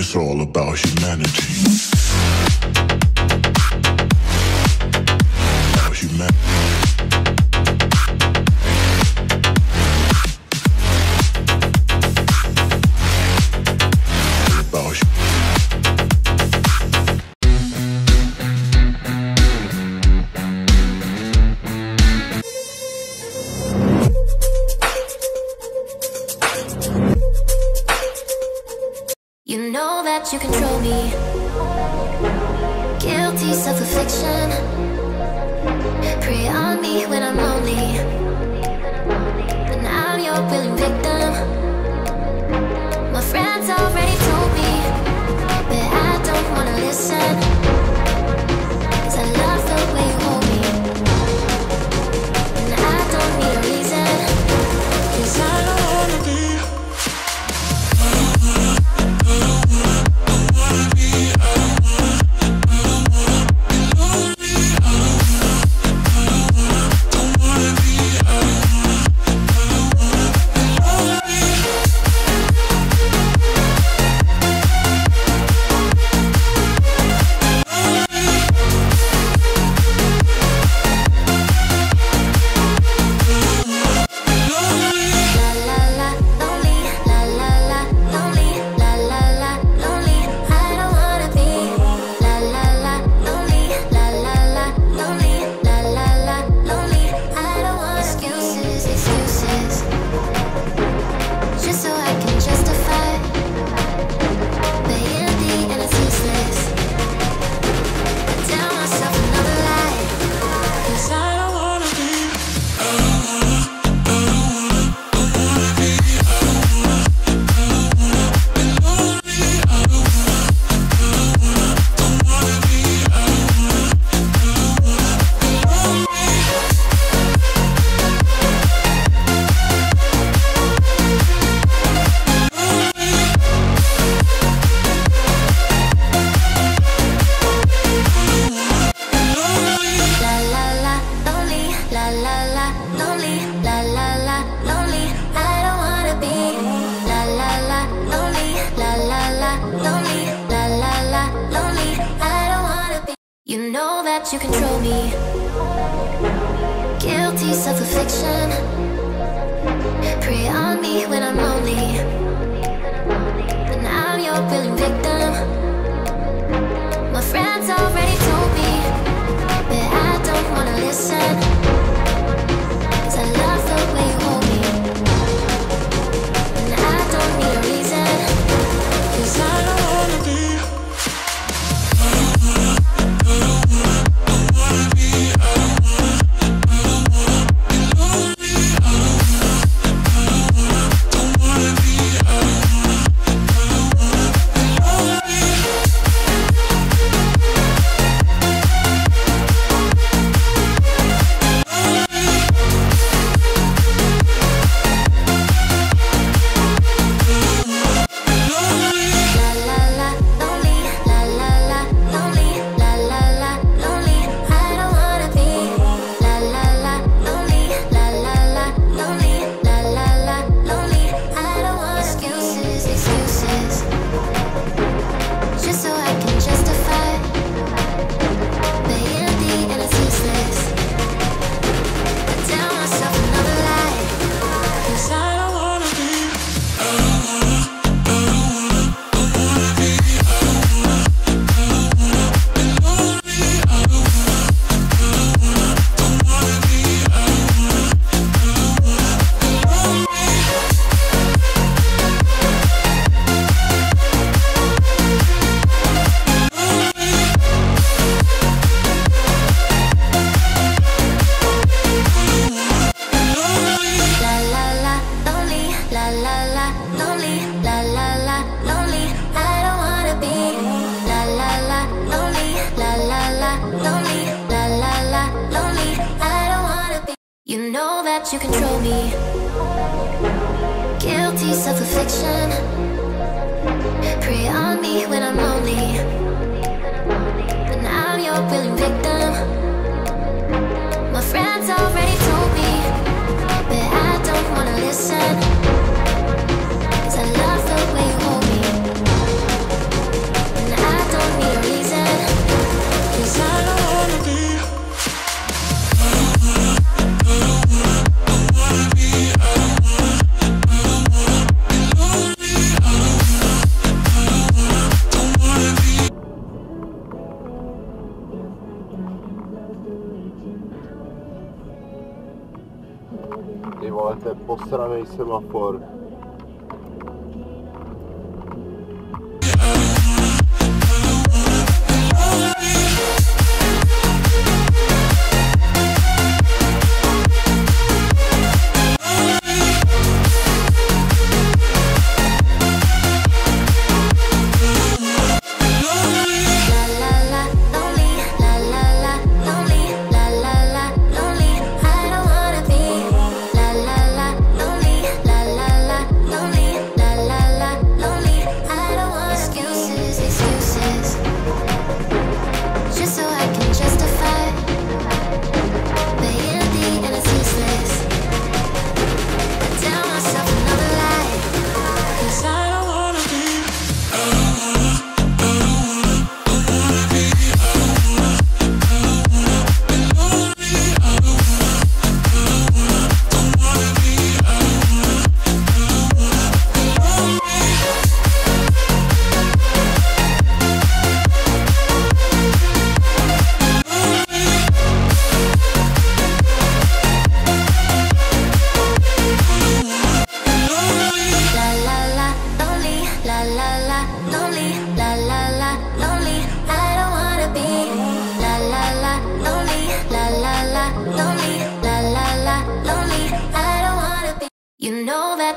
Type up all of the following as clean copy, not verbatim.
It's all about humanity. About humanity. You know that you control me. Guilty self-affliction. Prey on me when I'm lonely, and I'm your willing victim. My friends already told me, but I don't wanna listen, 'cause I love the way you hold me, and I don't need a reason, 'cause I don't wanna be. You know that you control me. Guilty self-affliction. Prey on me when I'm lonely, and I'm your willing victim. My friends already told me, but I don't wanna listen, 'cause I love the way you hold me, and I don't need a reason, 'cause I don't wanna be. You know that you control me. Guilty self-affliction. Prey on me when I'm lonely, and I'm your willing victim. My friends already told me, but I don't wanna listen, 'cause I love the way you hold me, posranej semafor.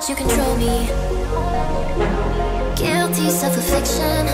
You control me. Guilty self-affliction.